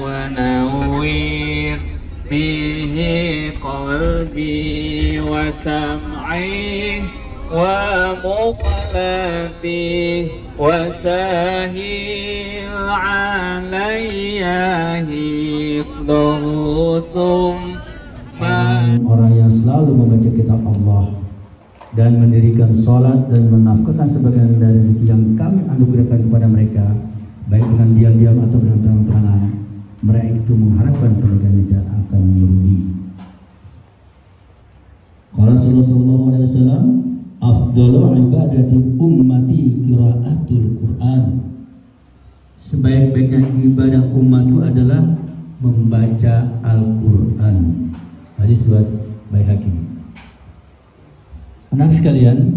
ونوّر به قلبي وسمعي ومقلتي وسهل علي حفظه ثم orang yang selalu membaca kitab Allah dan mendirikan sholat dan menafkahkan sebagian dari rezeki yang kami anugerahkan kepada mereka, baik dengan diam-diam atau dengan terang-terangan, mereka itu mengharapkan mereka tidak akan merugi. Qala sallallahu alaihi wasallam, afdalu ibadati ummati qiraatul Quran. Sebaik-baiknya ibadah umatku adalah membaca Al-Quran. Hadis riwayat Baihaqi. Anak sekalian,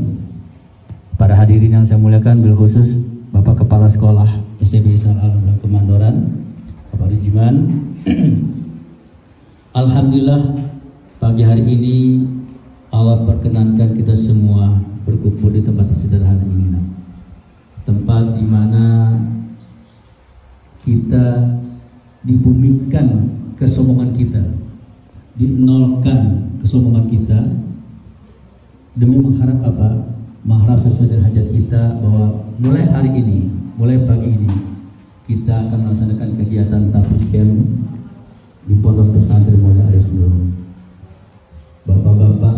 para hadirin yang saya muliakan, bil khusus Bapak Kepala Sekolah SMP Islam Al-Azhar Kemandoran, Bapak Rujiman. Alhamdulillah, pagi hari ini Allah perkenankan kita semua berkumpul di tempat sederhana ini, tempat di mana kita dibumikan kesombongan kita, dinolkan kesombongan kita, demi mengharap apa? Mengharap sesuai dengan hajat kita, bahwa mulai hari ini, mulai pagi ini, kita akan melaksanakan kegiatan tahfiz camp di Pondok Pesantren Mulia Arif Nur. Bapak-bapak,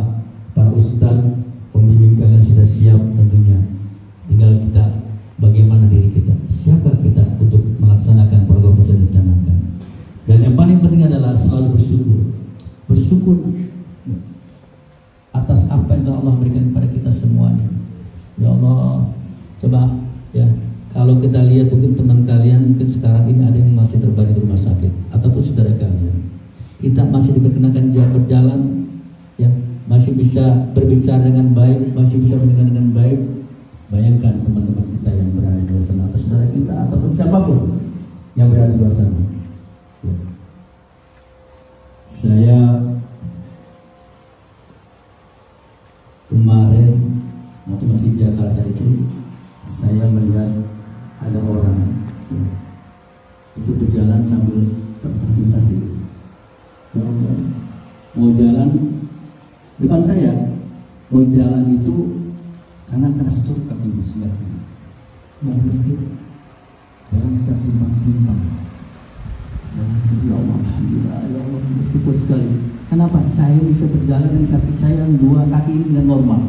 para ustadz, pembimbing kalian sudah siap tentunya. Tinggal kita, bagaimana diri kita, siapa kita untuk melaksanakan program yang sudah dicanangkan. Dan yang paling penting adalah selalu bersyukur. Bersyukur atas apa yang Allah berikan kepada kita semuanya. Ya Allah, coba ya, kalau kita lihat mungkin teman kalian mungkin sekarang ini ada yang masih terbaring di rumah sakit, ataupun saudara kalian, kita masih diperkenakan berjalan, ya, masih bisa berbicara dengan baik, masih bisa mendengar dengan baik. Bayangkan teman-teman kita yang berada di luar sana, atau saudara kita, ataupun siapapun yang berada di luar sana. Ya. Saya kemarin waktu masih di Jakarta itu, saya melihat ada orang, ya, itu berjalan sambil tertatih-tatih. Mau jalan depan saya, mau jalan itu karena terstur kaki muslim. Mau masjid, jalan saya timpang-timpang. Saya sedih, ya Allah, alhamdulillah, ya Allah, bersyukur sekali. Kenapa? Saya bisa berjalan dengan kaki saya, dua kaki ini dengan normal.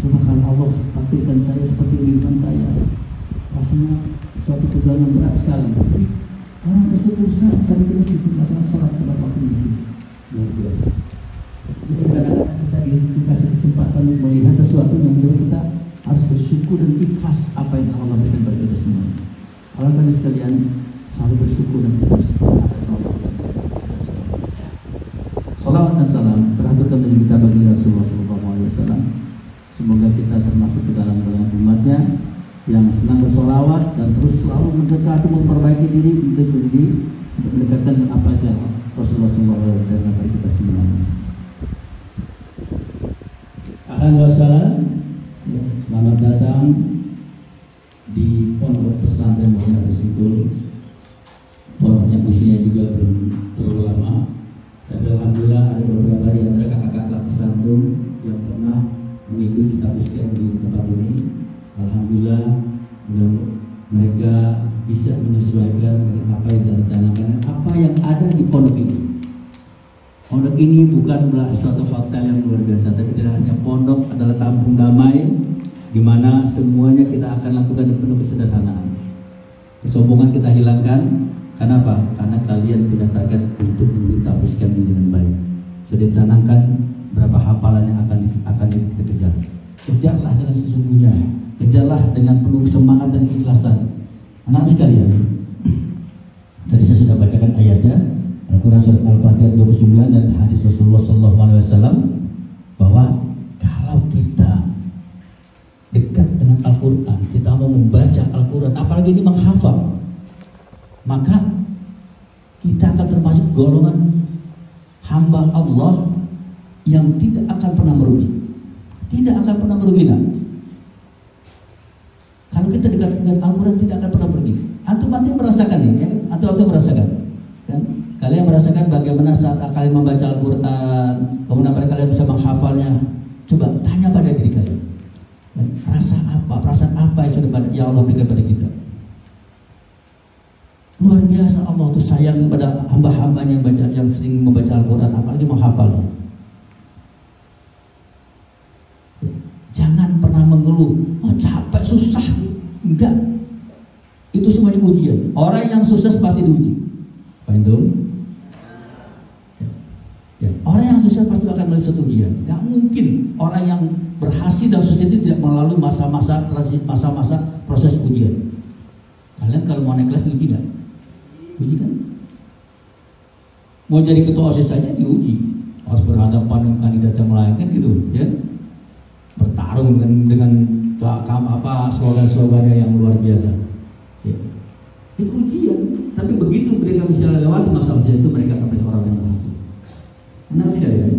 Cuma kalau Allah takdirkan saya seperti kehidupan saya, rasanya suatu perjalanan berat sekali. Tapi orang tersebut saya kira sedikit masalah sholat pada waktu ini, luar biasa. Jadi kadang-kadang kita dikasih kesempatan untuk melihat sesuatu yang menurut kita harus bersyukur dan ikhlas apa yang Allah berikan kepada kita semua. Allah kalian sekalian selalu bersyukur dan kita bersyukur apa yang Allah berikan kepada kita semua. Salawat dan salam teraturkan dari kita bagi Rasulullah SAW. Semoga kita termasuk ke dalam golongan umatnya yang senang bersolawat dan terus selalu mendekati, memperbaiki diri untuk mendekatkan apa yang Rasulullah SAW dan kepada kita semua. Ahlan wa sahlan, selamat datang di Pondok Pesantren Mulia Arif Nur. Pondoknya usianya juga belum terlalu lama, tapi alhamdulillah ada beberapa di antara kakak-kakak pesantren yang pernah mengikuti tahfiz camp di tempat ini. Alhamdulillah, mereka bisa menyesuaikan dengan apa yang telah dicanangkan, apa yang ada di pondok ini. Pondok ini bukanlah suatu hotel yang luar biasa, tapi tidak hanya pondok adalah kampung damai, di mana semuanya kita akan lakukan dengan penuh kesederhanaan. Kesombongan kita hilangkan. Kenapa? Karena kalian punya target untuk mengikuti tahfiz camp ini dengan baik. Sudah dicanangkan berapa hafalan yang akan kita kejar. Kejarlah dengan sesungguhnya, kejarlah dengan penuh semangat dan keikhlasan. Anak sekalian, tadi saya sudah bacakan ayatnya, Al-Quran surat Al-Fatihah 29 dan hadis Rasulullah SAW, bahwa kalau kita dekat dengan Al-Quran, kita mau membaca Al-Quran, apalagi ini menghafal, maka kita akan termasuk golongan hamba Allah yang tidak akan pernah merugi. Tidak akan pernah merugi. Kalau kita dekat dengan Al-Quran, tidak akan pernah merugi. Antum merasakan nih, ya? Antum merasakan, kan? Kalian merasakan bagaimana saat kalian membaca Al-Quran, kemudian kalian bisa menghafalnya. Coba tanya pada diri kalian, dan rasa apa, perasaan apa yang sudah ya Allah berikan pada kita. Luar biasa Allah tuh sayang kepada hamba-hambanya yang sering membaca Al-Quran, apalagi menghafalnya. Jangan pernah mengeluh, oh capek, susah. Enggak, itu semuanya ujian. Orang yang sukses pasti diuji. Paham? Ya. Orang yang sukses pasti akan melalui suatu ujian. Enggak mungkin orang yang berhasil dan sukses itu tidak melalui masa-masa proses ujian. Kalian kalau mau naik kelas diuji enggak? Uji kan? Mau jadi ketua OSIS saja diuji. Harus berhadapan dengan kandidat yang lain kan gitu, ya. Bertarung dengan slogan-slogannya yang luar biasa. Ya. Itu ujian. Tapi begitu mereka bisa lewati masa-masa itu, mereka akan menjadi orang yang berhasil. Benar sekali kan?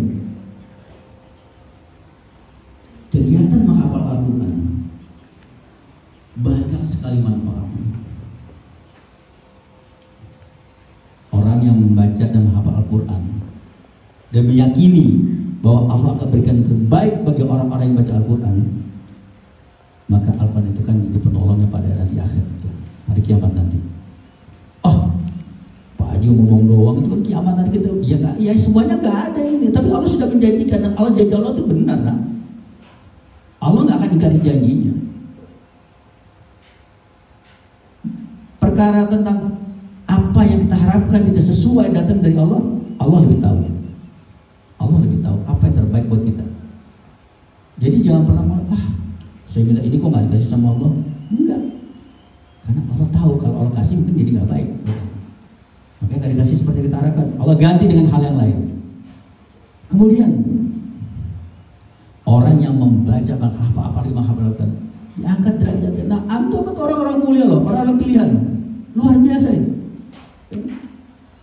Kegiatan menghafal Al-Quran banyak sekali manfaatnya. Orang yang membaca dan menghafal Al-Quran dan meyakini bahwa Allah akan berikan yang terbaik bagi orang-orang yang baca Al-Quran, maka Al-Quran itu kan jadi penolongnya pada hari akhir, hari kiamat nanti. Oh, Pak Haji ngomong doang, itu kan kiamat nanti kita, ya semuanya nggak ada ini, tapi Allah sudah menjanjikan, dan Allah janji Allah itu benar, nah. Allah nggak akan ingkari janjinya. Perkara tentang apa yang kita harapkan tidak sesuai datang dari Allah, Allah lebih tahu. Allah lebih tahu apa yang terbaik buat kita. Jadi jangan pernah saya minta ini kok nggak dikasih sama Allah. Enggak, karena Allah tahu kalau Allah kasih mungkin jadi nggak baik. Makanya nggak dikasih seperti kita harapkan. Allah ganti dengan hal yang lain. Kemudian orang yang membaca apalagi menghafalkan diangkat derajatnya. Nah, antum itu orang-orang mulia loh, orang-orang pilihan, luar biasa ini.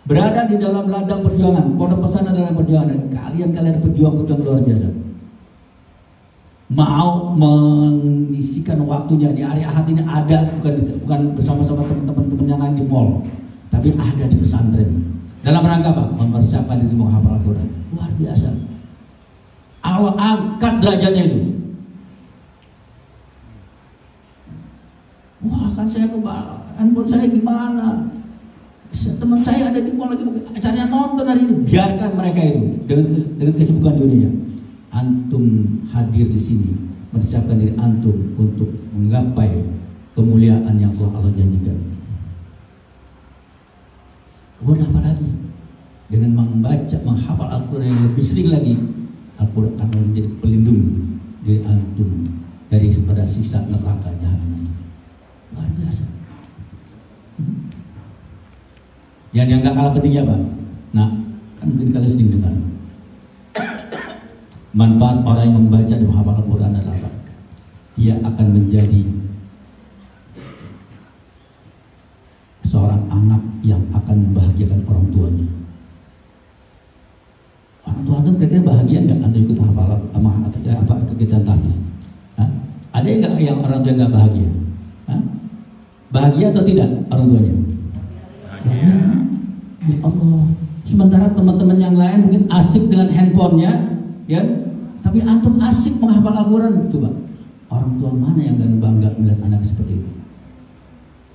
Berada di dalam ladang perjuangan, pondok pesantren dalam perjuangan, kalian pejuang-pejuang luar biasa. Mau mengisikan waktunya di hari Ahad ini ada, bukan bersama-sama teman-teman yang lain di mall, tapi ada di pesantren. Dalam rangka apa? Mempersiapkan diri menghafal Al-Quran. Luar biasa. Allah angkat derajatnya itu. Wah, kan saya handphone saya gimana? Teman saya ada di mall lagi acaranya nonton hari ini. Biarkan mereka itu dengan kesibukan dunianya. Antum hadir di sini, mempersiapkan diri antum untuk menggapai kemuliaan yang telah Allah janjikan. Kemudian apa lagi? Dengan membaca, menghafal Al-Quran yang lebih sering lagi, Al-Quran akan menjadi pelindung diri antum dari pada sisa neraka jahanam. Luar biasa. Yang gak kalah pentingnya apa? Nah, kan mungkin kalian sering dengar. Manfaat orang yang membaca dan menghafal Al-Quran adalah apa? Dia akan menjadi seorang anak yang akan membahagiakan orang tuanya. Orang tua anda kira-kira bahagia nggak anda ikut hafal kegiatan tahfiz? Ada yang orang tua nggak bahagia? Bahagia atau tidak orang tuanya? Bahagia. Ya Allah. Sementara teman-teman yang lain mungkin asik dengan handphonenya, ya. Tapi antum asik menghafal Al-Quran. Coba orang tua mana yang gak bangga melihat anak seperti itu?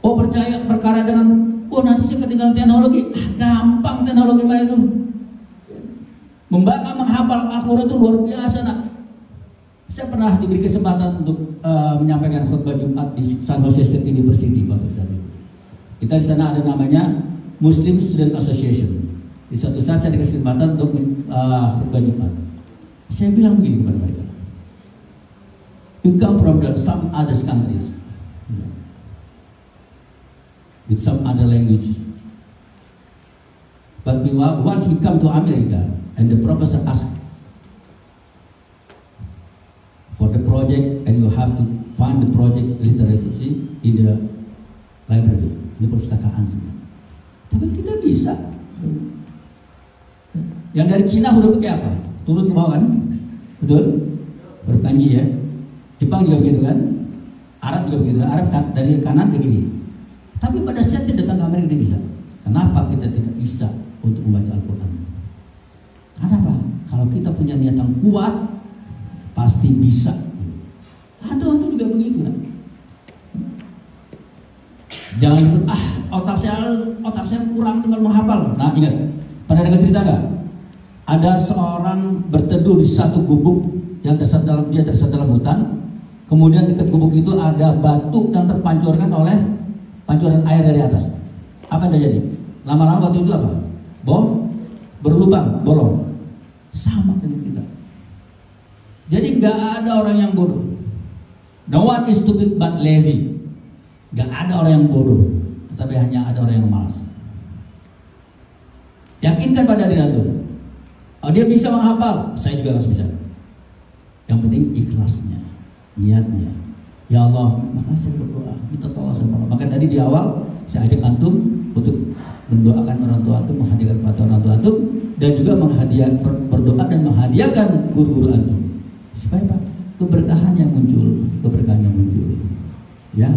Oh, percaya perkara dengan nanti saya ketinggalan teknologi. Gampang teknologi mah itu. Membaca menghafal Al-Quran itu luar biasa, nak. Saya pernah diberi kesempatan untuk menyampaikan khutbah Jumat di San Jose State University waktu saat itu. Kita di sana ada namanya Muslim Student Association. Di suatu saat saya dikasih kesempatan untuk khutbah Jumat. Saya bilang begini kepada mereka, you come from some other countries, with some other languages, but once we come to America and the professor asks for the project and you have to find the project literacy in the library, ini perpustakaan sebenarnya. Tapi kita bisa. Yang dari Cina huruf pakai apa? Turun ke bawah kan? Betul? Huruf kanji ya. Jepang juga begitu kan? Arab juga begitu. Arab dari kanan ke kiri. Tapi pada saat dia datang ke Amerika dia bisa. Kenapa kita tidak bisa untuk membaca Al-Quran? Kenapa? Kalau kita punya niat yang kuat, pasti bisa. Antum juga begitu, nak. Jangan ikut, otak saya kurang kalau menghafal. Nah, ingat, pernah dengar cerita nggak? Ada seorang berteduh di satu gubuk yang tersesat dalam hutan. Kemudian dekat gubuk itu ada batu yang terpancurkan oleh pancuran air dari atas. Apa yang terjadi? Lama-lama batu itu apa? Berlubang, bolong. Sama dengan kita. Jadi nggak ada orang yang bodoh. No one is stupid but lazy. Nggak ada orang yang bodoh, tetapi hanya ada orang yang malas. Yakinkan pada diri antum. Dia bisa menghafal, saya juga harus bisa. Yang penting ikhlasnya, niatnya. Ya Allah, makasih berdoa, minta tolong sama Allah. Maka tadi di awal saya ajak antum untuk mendoakan orang tua antum, menghadiahkan fatwa orang tua antum, dan juga berdoa dan menghadiahkan guru-guru antum. Supaya apa? Keberkahan yang muncul. Ya.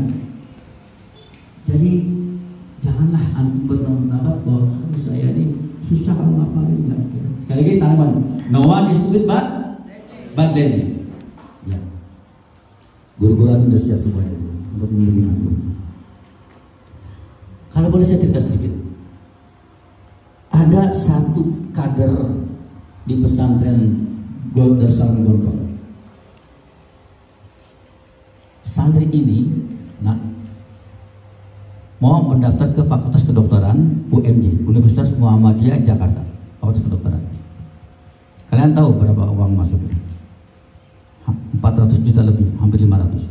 Jadi janganlah antum berpendapat bahwa saya ini susah kalau ngapalin. Sekali lagi tanaman, no one is stupid but lazy. Ya. Guru-guru antum sudah siap semuanya itu untuk membimbing antum. Kalau boleh saya cerita sedikit. Ada satu kader di pesantren Darussalam Gontor. Santri ini, mau mendaftar ke Fakultas Kedokteran UMJ, Universitas Muhammadiyah Jakarta, Fakultas Kedokteran. Kalian tahu berapa uang masuknya? 400 juta lebih, hampir 500.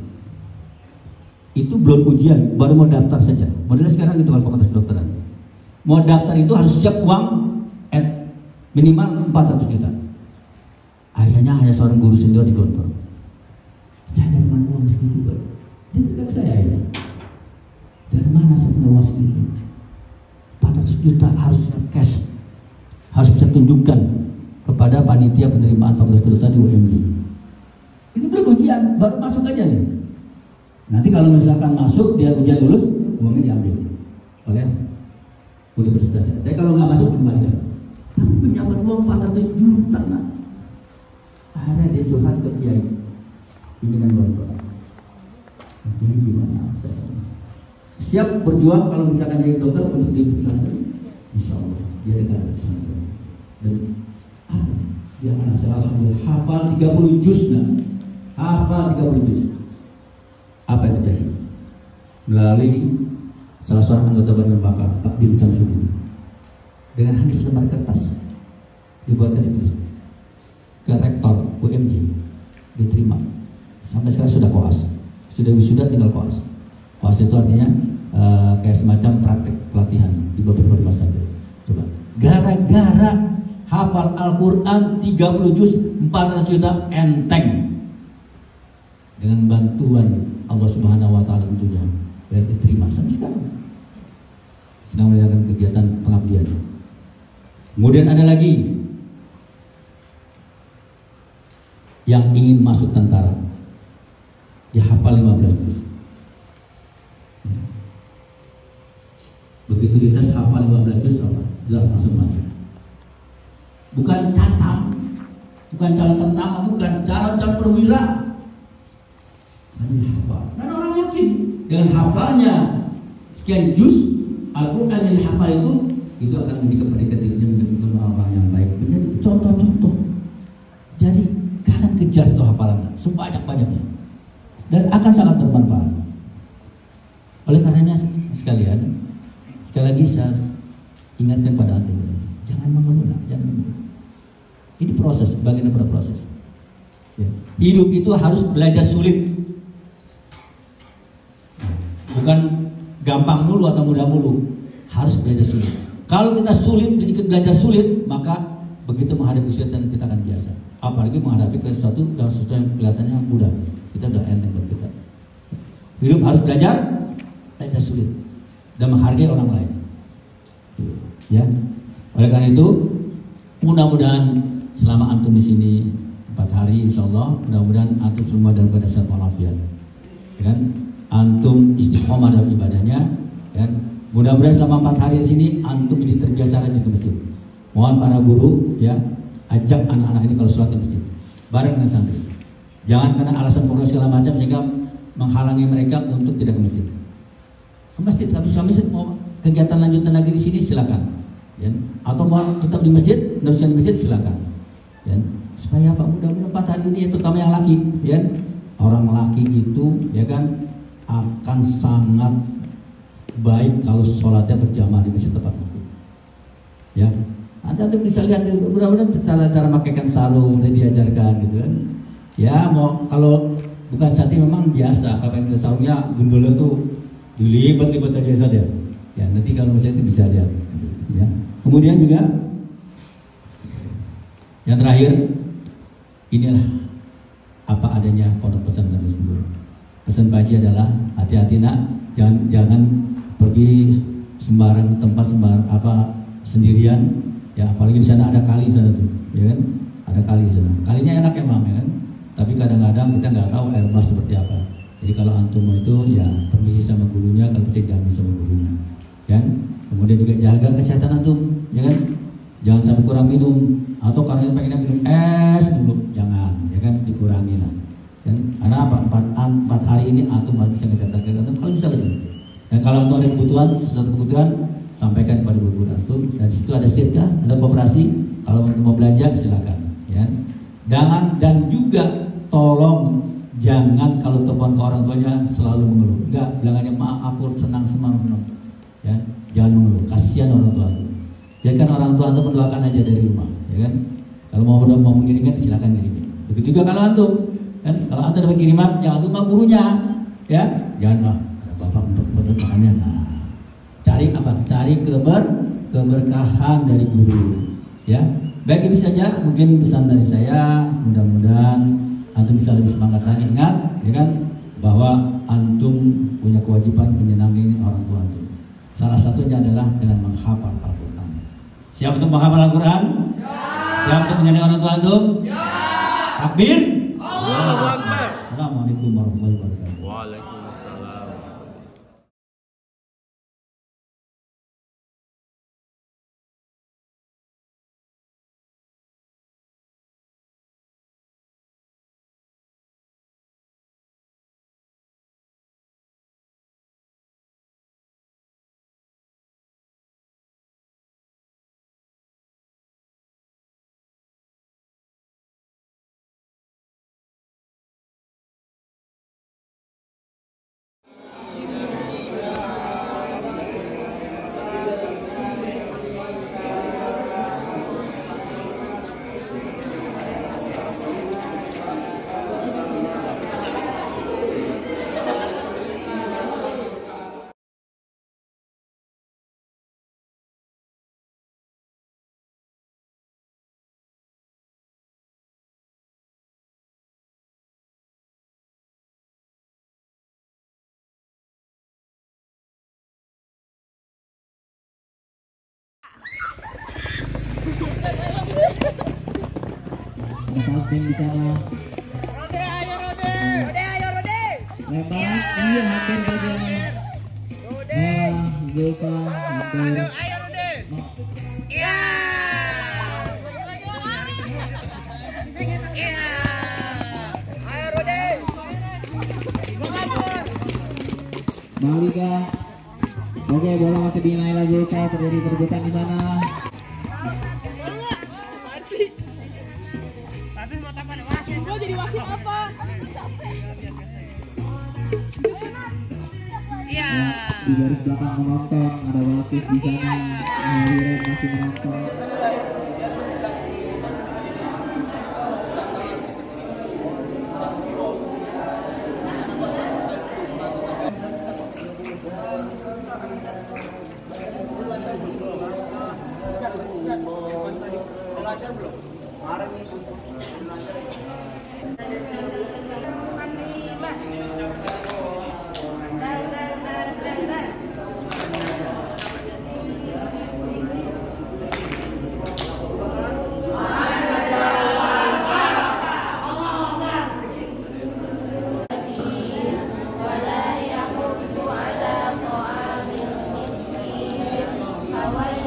Itu belum ujian, baru mau daftar saja. Modelnya sekarang itu kan Fakultas Kedokteran. Mau daftar itu harus siap uang minimal 400 juta. Ayahnya hanya seorang guru senior di Gontor. Saya dari mana uang segitu, Pak? Dia cerita ke saya ini. Dari mana saya punya uang segitu? 400 juta harus cash, harus bisa tunjukkan kepada panitia penerimaan Fakultas Kedokteran di UMJ. Ini belum ujian, baru masuk aja nih. Nanti kalau misalkan masuk, dia ujian lulus, uangnya diambil oleh universitasnya. Tapi kalau nggak masuk, kembalikan. Tapi menyamar uang 400 juta, nak. Akhirnya dia curhat ke kiai pimpinan Gontor. Jadi gimana saya? Siap berjuang kalau misalkan jadi dokter untuk di pesantren, insya Allah dia dekat pesantren. Dan dia anak saya alhamdulillah hafal 30 juz, hafal 30 juz. Apa yang terjadi? Melalui salah seorang anggota Badan Wakaf, Pak Bin Samsudin, dengan hanya selembar kertas dibuatkan ditulis ke rektor UMJ, diterima. Sampai sekarang sudah koas, sudah wisuda, tinggal koas. Koas itu artinya kayak semacam praktek pelatihan di beberapa rumah sakit. Coba, gara-gara hafal Al-Quran 30 juz 400 juta enteng, dengan bantuan Allah Subhanahu Wa Taala tentunya, biar diterima sampai sekarang. Sedang melakukan kegiatan pengabdian. Kemudian ada lagi yang ingin masuk tentara, dia hafal 15 juz. Begitu dites hafal 15 juz apa? Sudah masuk. Bukan catam, bukan calon tentara, bukan calon perwira. Hanya hafal. Dan orang yakin dengan hafalnya sekian juz Al-Quran yang dihafal itu akan menjadi kepribadian dirinya menjadi orang yang baik, menjadi contoh-contoh. Jadi kalian kejar itu hafalan sebanyak-banyaknya dan akan sangat bermanfaat. Oleh karenanya sekalian, sekali lagi saya ingatkan pada antum, jangan mengeluh, jangan mengeluh. Ini proses, bagian daripada proses. Ya. Hidup itu harus belajar sulit, bukan gampang mulu atau mudah mulu. Harus belajar sulit. Kalau kita sulit, ikut belajar sulit, maka begitu menghadapi kesulitan kita akan biasa. Apalagi menghadapi sesuatu yang kelihatannya mudah, kita udah enteng buat kita. Hidup harus belajar sulit dan menghargai orang lain. Ya. Oleh karena itu, mudah-mudahan selama antum di sini 4 hari, insya Allah, mudah-mudahan antum semua dalam keadaan sehat walafiat. Ya kan? Antum istiqomah dalam ibadahnya, ya, Mudah-mudahan selama 4 hari di sini antum jadi terbiasa rajin ke masjid. Mohon para guru ya, ajak anak-anak ini kalau sholat di masjid bareng dengan santri. Jangan karena alasan corona segala macam sehingga menghalangi mereka untuk tidak ke masjid. Ke masjid, habis masjid mau kegiatan lanjutan lagi di sini silakan. Ya. Atau mau tetap di masjid, meneruskan di masjid silakan. Ya. Supaya apa? Mudah-mudahan 4 hari ini terutama yang laki, ya. Orang laki itu ya kan akan sangat baik kalau sholatnya berjamaah di masjid tepat waktu. Ya. Anda bisa lihat mudah-mudahan cara makaikan sarung tadi diajarkan gitu kan. Ya mau kalau bukan sati memang biasa pakai sarungnya gundulnya tuh dilibat-libat aja saja. Ya nanti kalau misalnya itu bisa lihat. Gitu, ya. Kemudian juga yang terakhir inilah apa adanya pondok pesantren Sentul. Pesan Pak Haji adalah hati-hati nak, jangan pergi sembarang tempat sembarang apa sendirian. Ya apalagi di sana ada kali sana tuh, ya kan? Ada kali sana. Kalinya enak emang ya kan? Tapi kadang-kadang kita nggak tahu air bah seperti apa. Jadi kalau antum itu ya permisi sama gurunya, kalau bisa diambil sama gurunya, ya. Kemudian juga jaga kesehatan antum, ya kan? Jangan sampai kurang minum atau karena pengen minum es dulu, jangan, ya kan? Dikurangi lah. Kan? Karena apa? 4 hari ini antum harus bisa ngedatarkan antum kalau bisa lebih. Dan kalau antum ada kebutuhan, sesuatu kebutuhan, sampaikan kepada guru antum. Dan di situ ada sirka, ada koperasi. Kalau antum mau belanja silakan, ya. Dan juga tolong jangan kalau telepon ke orang tuanya selalu mengeluh. Enggak, bilangannya maaf aku senang. Ya, jangan mengeluh. Kasihan orang tua itu. Biarkan orang tua itu mendoakan aja dari rumah, ya kan? Kalau mau mengirimkan silakan kirimin. Begitu juga kalau antum, kan? Kalau antum dapat kiriman jangan lupa gurunya, ya. Jangan bapak untuk makannya. Nah, cari apa? Cari keberkahan dari guru, ya. Baik itu saja mungkin pesan dari saya. Mudah-mudahan antum bisa lebih semangat lagi. Ingat, ya kan, bahwa antum punya kewajiban menyenangi orang tua antum. Salah satunya adalah dengan menghafal Al-Quran. Siap untuk menghafal Al-Quran? Ya. Siap untuk menyenangi orang tua antum? Ya. Takbir? Allahu Akbar. Assalamualaikum warahmatullahi wabarakatuh. Waalaikumsalam. Posting di sana. Rode, ayo Rode. Lempar, iya hampir saja. Zulfa, hampir. Ayo Rode. Iya. Iya. Ayo Rode. Malika. Oke, bola masih di Naila Zulfa, terjadi perebutan di sana. Jadi wasit apa? Iya. Di garis belakang menonton ada wasit di sana. Wiran masih menonton. wal